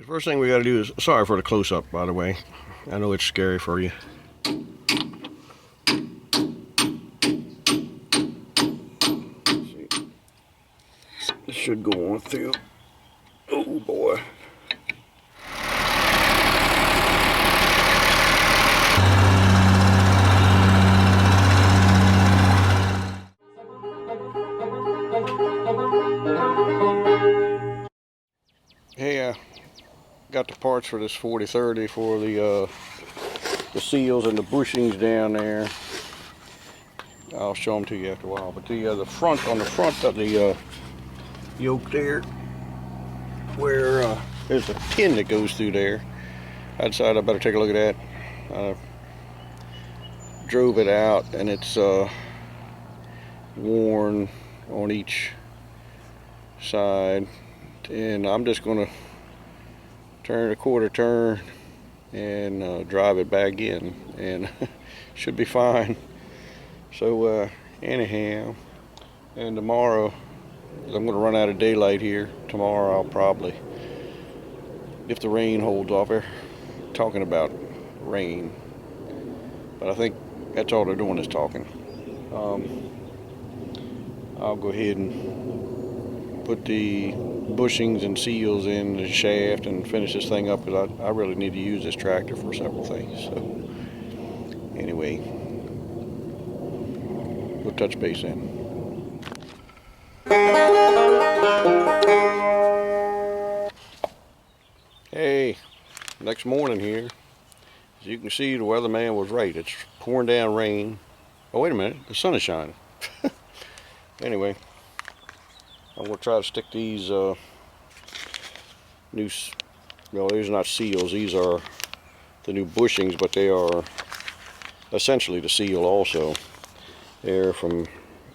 The first thing we got to do is, sorry for the close-up, by the way. I know it's scary for you. See. This should go on through. Oh boy. Hey, got the parts for this 4030 for the seals and the bushings down there. I'll show them to you after a while. But the front, on the front of the yoke there, where there's a pin that goes through there, I decided I better take a look at that. I drove it out and it's worn on each side, and I'm just going to turn a quarter turn and drive it back in, and should be fine. So anyhow, and tomorrow, I'm going to run out of daylight here. Tomorrow I'll probably, if the rain holds off, they're talking about rain, but I think that's all they're doing is talking. I'll go ahead and put the bushings and seals in the shaft and finish this thing up, because I really need to use this tractor for several things. So anyway, we'll touch base in. Hey, next morning here. As you can see, the weatherman was right. It's pouring down rain. Oh, wait a minute, the sun is shining. Anyway, I'm going to try to stick these new, well, these are not seals, these are the new bushings, but they are essentially the seal also. They're from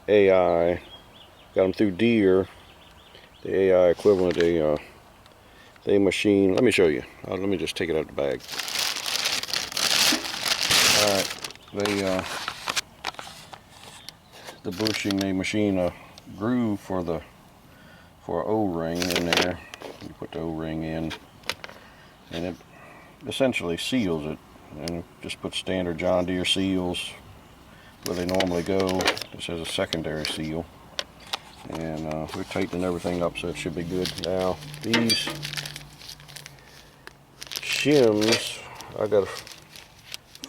AI, got them through Deere, the AI equivalent. They machine, let me show you, let me just take it out of the bag. Alright, the bushing, they machine a groove for an O-ring in there. You put the O-ring in, and it essentially seals it, and just put standard John Deere seals where they normally go. This has a secondary seal, and we're tightening everything up, so it should be good. Now these shims, I gotta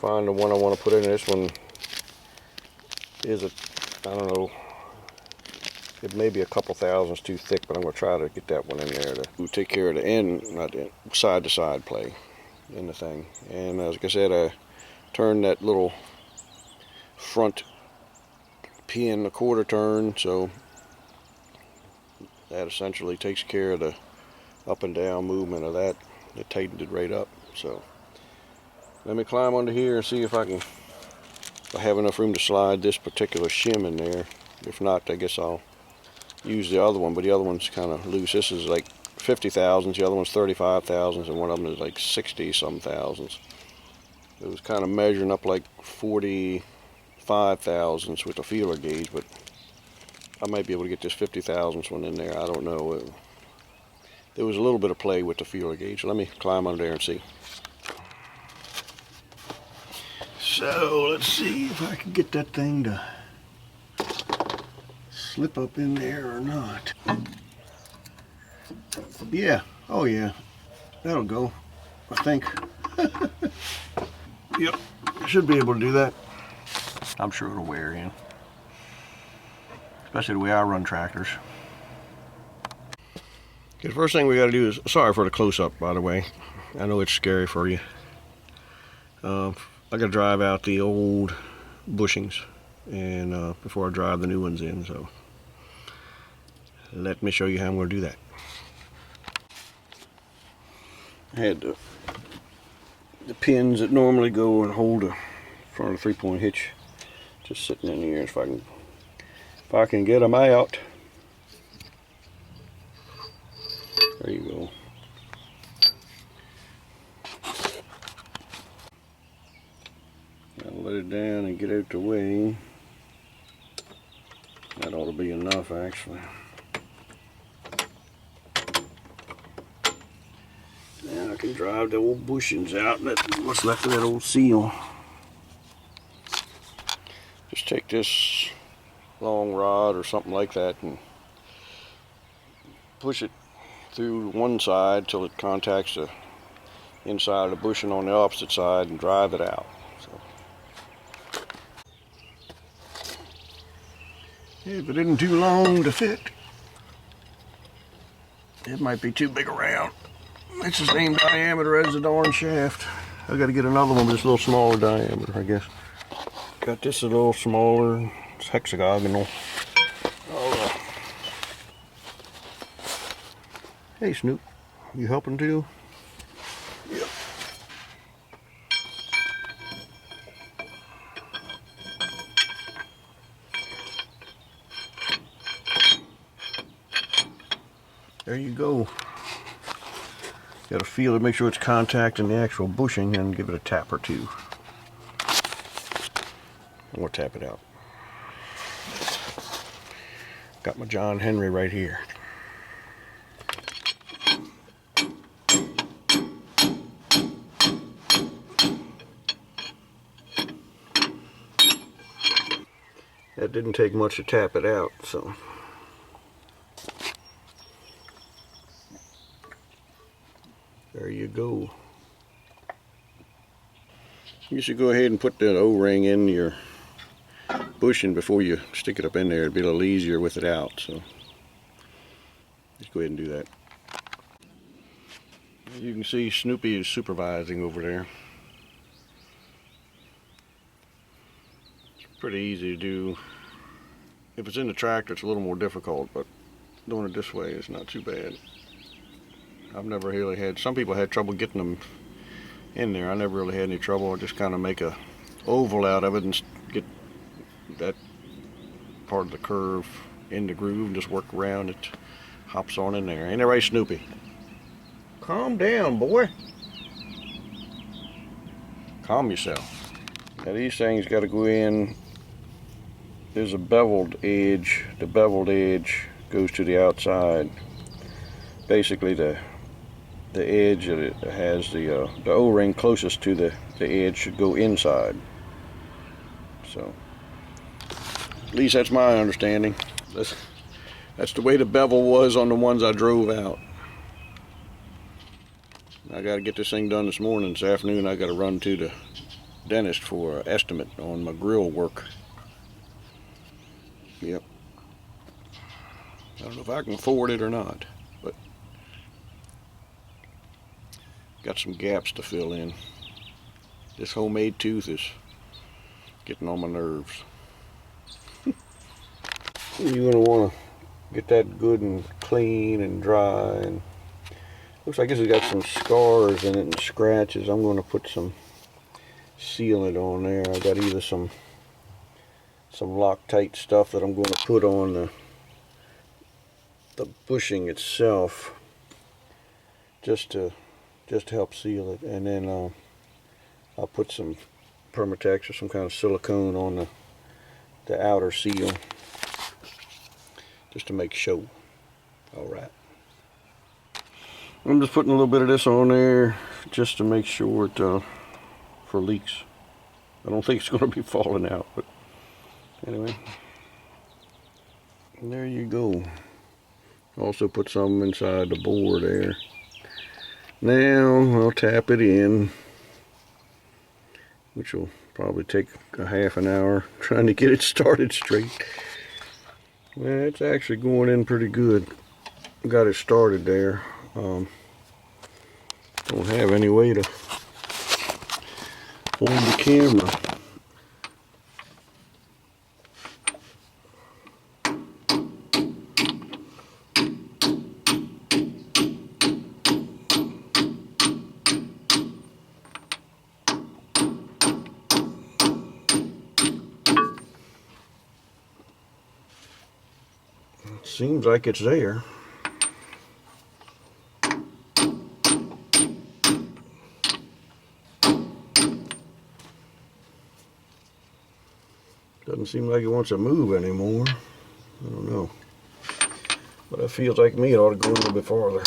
find the one I want to put in. This one is I don't know, it may be a couple thousandths too thick, but I'm going to try to get that one in there to take care of the end, not the side to side play in the thing. And like I said, I turned that little front pin a quarter turn, so that essentially takes care of the up and down movement of that. It tightened it right up. So let me climb under here and see if I have enough room to slide this particular shim in there. If not, I guess I'll use the other one, but the other one's kind of loose. This is like 50 thousandths, the other one's 35 thousandths, and one of them is like 60 some thousandths. It was kind of measuring up like 45 thousandths with the feeler gauge, but I might be able to get this 50 thousandths one in there. I don't know. There was a little bit of play with the feeler gauge. Let me climb under there and see. So let's see if I can get that thing to slip up in there or not. Yeah, oh yeah, that'll go, I think. Yep, should be able to do that. I'm sure it'll wear in, especially the way I run tractors. Okay, the first thing we got to do is, sorry for the close-up, by the way. I know it's scary for you. I got to drive out the old bushings and before I drive the new ones in, so let me show you how I'm going to do that. I had the pins that normally go and hold the front of the 3-point hitch just sitting in here. If I can get them out. There you go. I'll let it down and get out the way. That ought to be enough, actually. I can drive the old bushings out, what's left of that old seal. Just take this long rod or something like that and push it through one side till it contacts the inside of the bushing on the opposite side and drive it out. So, if it isn't too long to fit, it might be too big around. It's the same diameter as the darn shaft. I got to get another one that's a little smaller diameter, I guess. Got this a little smaller. It's hexagonal. Oh, hey Snoop, you helping too? Yep. There you go. Got to feel it, make sure it's contacting the actual bushing, and give it a tap or two. And we'll tap it out. Got my John Henry right here. That didn't take much to tap it out, so. There you go. You should go ahead and put that O-ring in your bushing before you stick it up in there. It'd be a little easier with it out, so just go ahead and do that. You can see Snoopy is supervising over there. It's pretty easy to do. If it's in the tractor, it's a little more difficult, but doing it this way is not too bad. I've never really had, some people had trouble getting them in there. I never really had any trouble. I just kind of make a oval out of it and get that part of the curve in the groove and just work around it. Hops on in there. Ain't that right, Snoopy? Calm down, boy. Calm yourself. Now these things got to go in. There's a beveled edge. The beveled edge goes to the outside. Basically the edge that it has the O-ring closest to the edge should go inside. So at least that's my understanding. That's the way the bevel was on the ones I drove out. I got to get this thing done this morning. This afternoon I got to run to the dentist for an estimate on my grill work. Yep. I don't know if I can afford it or not, but got some gaps to fill in. This homemade tooth is getting on my nerves. You're gonna want to get that good and clean and dry, and looks like it's got some scars in it and scratches. I'm going to put some sealant on there. I got either some Loctite stuff that I'm going to put on the bushing itself, just to help seal it, and then I'll put some Permatex or some kind of silicone on the outer seal, just to make show. Alright. I'm just putting a little bit of this on there just to make sure it for leaks. I don't think it's going to be falling out, but anyway. And there you go. Also put some inside the bore there. Now I'll tap it in, which will probably take a half an hour trying to get it started straight. Well, it's actually going in pretty good. Got it started there. Don't have any way to hold the camera. Seems like it's there. Doesn't seem like it wants to move anymore. I don't know. But it feels like to me it ought to go a little bit farther.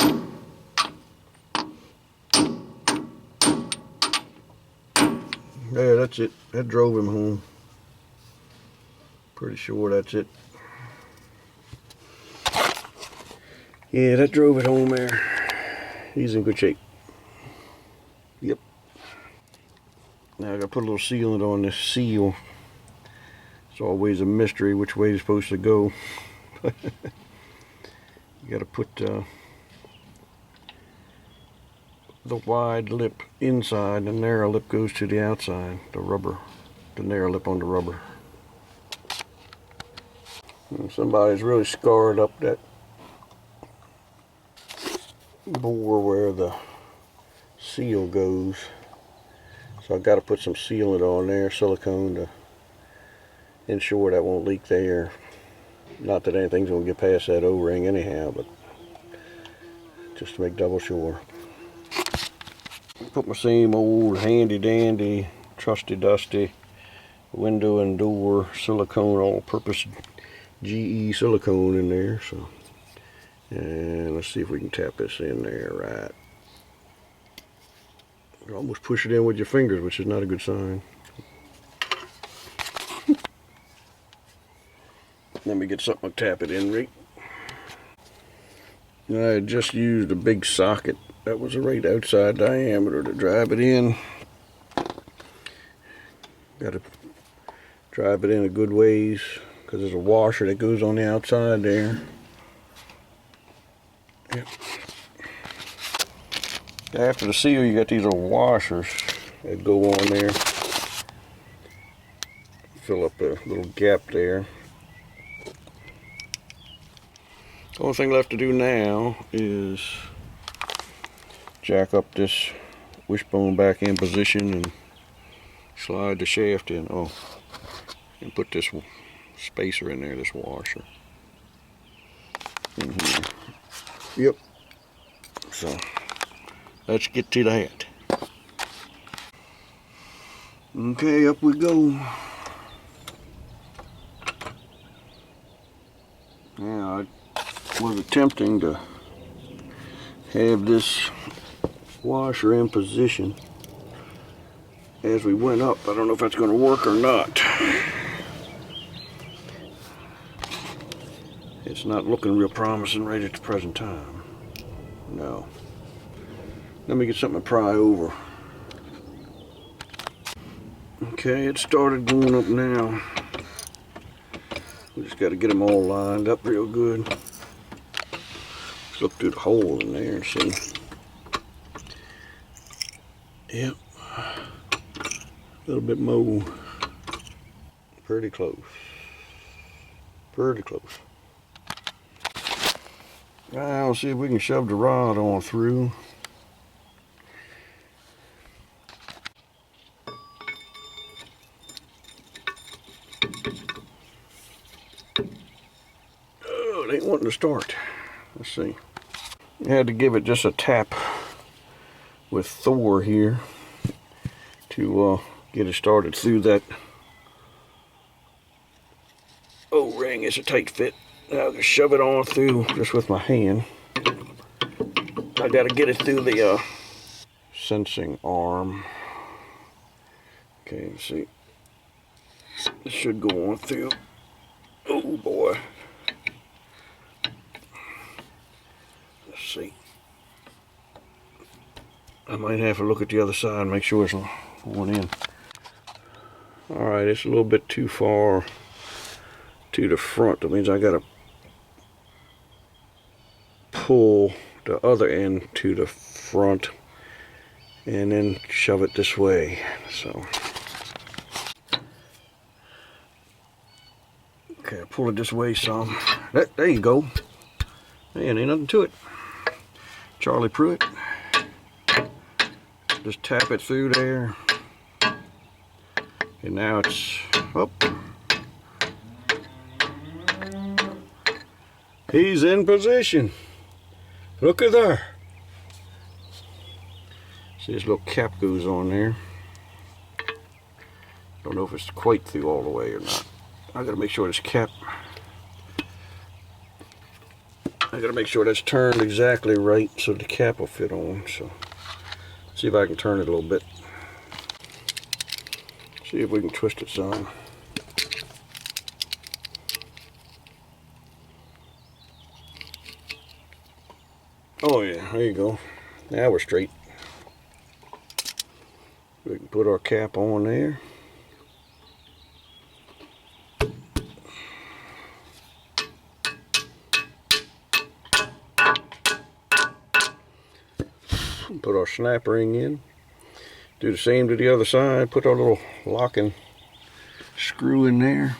Yeah, that's it. That drove him home. Pretty sure that's it. Yeah, that drove it home there. He's in good shape. Yep. Now I gotta put a little sealant on this seal. It's always a mystery which way it's supposed to go. You gotta put the wide lip inside, the narrow lip goes to the outside, the rubber, the narrow lip on the rubber. And somebody's really scarred up that bore where the seal goes. So I've got to put some sealant on there, silicone, to ensure that won't leak there. Not that anything's going to get past that O-ring anyhow, but just to make double sure. Put my same old handy dandy, trusty dusty window and door silicone, all-purpose GE silicone in there. So, and let's see if we can tap this in there right. You almost push it in with your fingers, which is not a good sign. Let me get something to tap it in, right? I had just used a big socket that was the right outside diameter to drive it in. Got to drive it in a good ways because there's a washer that goes on the outside there. Yep. After the seal, you got these little washers that go on there. Fill up a little gap there. The only thing left to do now is jack up this wishbone back in position and slide the shaft in. Oh, and put this spacer in there, this washer in here. Yep. So let's get to that. Okay, up we go. Now, I was attempting to have this washer in position as we went up. I don't know if that's going to work or not. It's not looking real promising right at the present time. No. Let me get something to pry over. Okay, it started going up now. We just got to get them all lined up real good. Let's look through the hole in there and see. Yep. A little bit more. Pretty close. Pretty close. Now, let's see if we can shove the rod on through. Oh, it ain't wanting to start. Let's see. I had to give it just a tap with Thor here to get it started through that O-ring. It's a tight fit. Now I can shove it on through just with my hand. I got to get it through the sensing arm. Okay, let's see. It should go on through. Oh boy. Let's see. I might have to look at the other side and make sure it's going in. Alright, it's a little bit too far to the front. That means I gotta pull the other end to the front and then shove it this way. So okay, pull it this way some. There you go. Man, ain't nothing to it. Charlie Pruitt. Just tap it through there. And now it's up. He's in position. Look at there. See, this little cap goes on there. Don't know if it's quite through all the way or not. I gotta make sure this cap, I gotta make sure that's turned exactly right so the cap will fit on. So see if I can turn it a little bit. See if we can twist it some. Oh yeah, there you go. Now we're straight. We can put our cap on there. Put our snap ring in. Do the same to the other side. Put our little locking screw in there.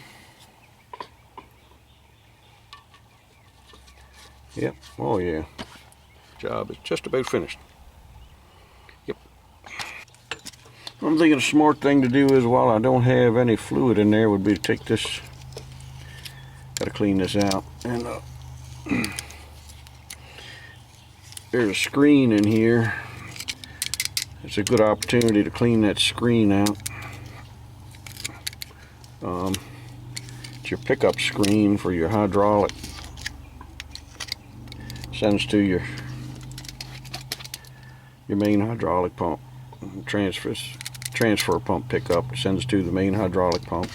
Yep, oh yeah. Job is just about finished. Yep. I'm thinking a smart thing to do is, while I don't have any fluid in there, would be to take this, gotta clean this out, and there's a screen in here. It's a good opportunity to clean that screen out. It's your pickup screen for your hydraulic. Sends to your main hydraulic pump. Transfer pump pickup sends to the main hydraulic pump.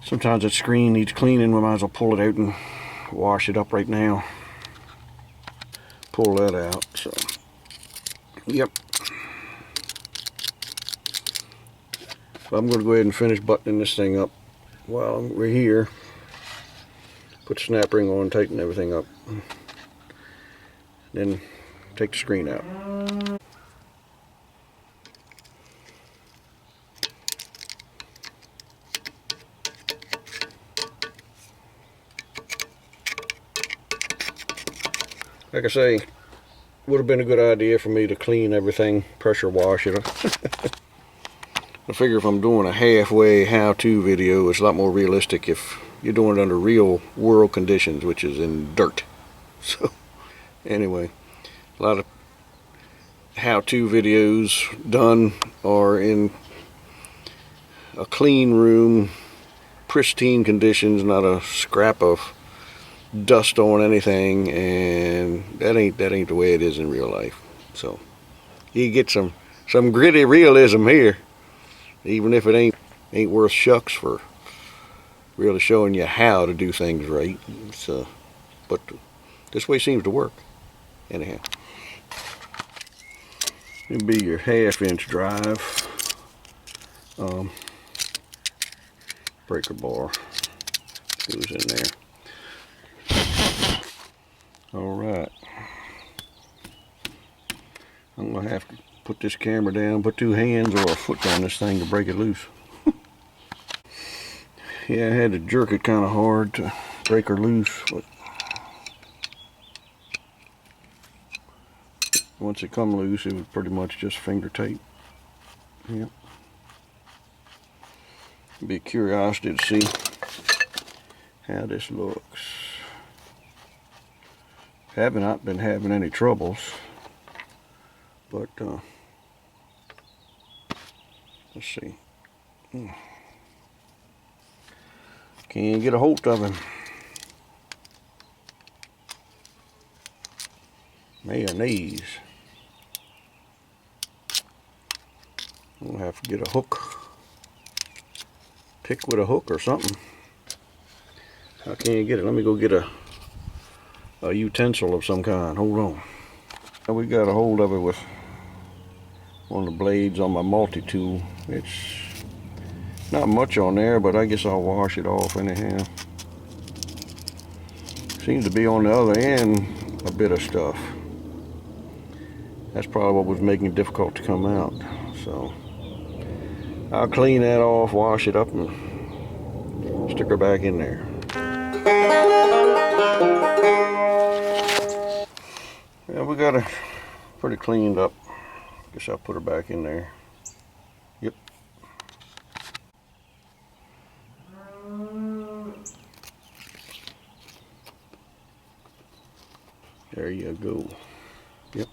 Sometimes that screen needs cleaning. We might as well pull it out and wash it up right now. Pull that out. So, yep. So I'm going to go ahead and finish buttoning this thing up while we're here. Put the snap ring on, tighten everything up. Then take the screen out. Like I say, would have been a good idea for me to clean everything, pressure wash it. I figure if I'm doing a halfway how-to video, it's a lot more realistic if you're doing it under real world conditions, which is in dirt. So anyway, a lot of how-to videos done are in a clean room, pristine conditions, not a scrap of dust on anything, and that ain't the way it is in real life. So you get some gritty realism here, even if it ain't worth shucks for really showing you how to do things right. So, but this way seems to work. Anyhow, it'll be your 1/2-inch drive breaker bar goes in there. Alright, I'm going to have to put this camera down, put 2 hands or a foot on this thing to break it loose. Yeah, I had to jerk it kind of hard to break her loose, but once it come loose, it was pretty much just finger tight. Yep. It'd be a curiosity to see how this looks. Have not been having any troubles, but let's see. Can't get a hold of him. Mayonnaise. We'll have to get a hook. Pick with a hook or something. I can't get it. Let me go get a utensil of some kind. Hold on. Now we got a hold of it with one of the blades on my multi-tool. It's not much on there, but I guess I'll wash it off anyhow. Seems to be on the other end a bit of stuff. That's probably what was making it difficult to come out. So I'll clean that off, wash it up, and stick her back in there. Yeah, we got her pretty cleaned up. Guess I'll put her back in there. Yep. There you go. Yep.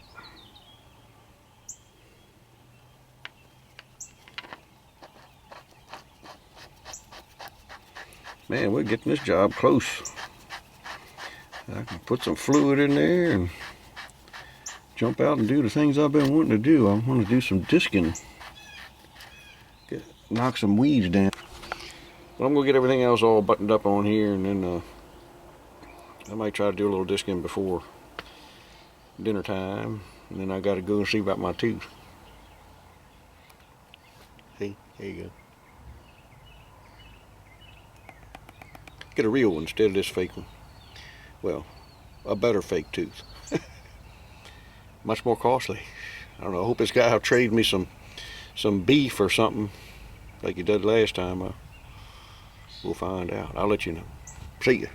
Man, we're getting this job close. I can put some fluid in there and jump out and do the things I've been wanting to do. I want to do some disking. knock some weeds down. But I'm gonna get everything else all buttoned up on here, and then I might try to do a little disking before dinner time, and then I gotta go and see about my tooth. See, there you go. Get a real one instead of this fake one. Well, a better fake tooth. Much more costly. I don't know. I hope this guy will trade me some beef or something like he did last time. We'll find out. I'll let you know. See ya.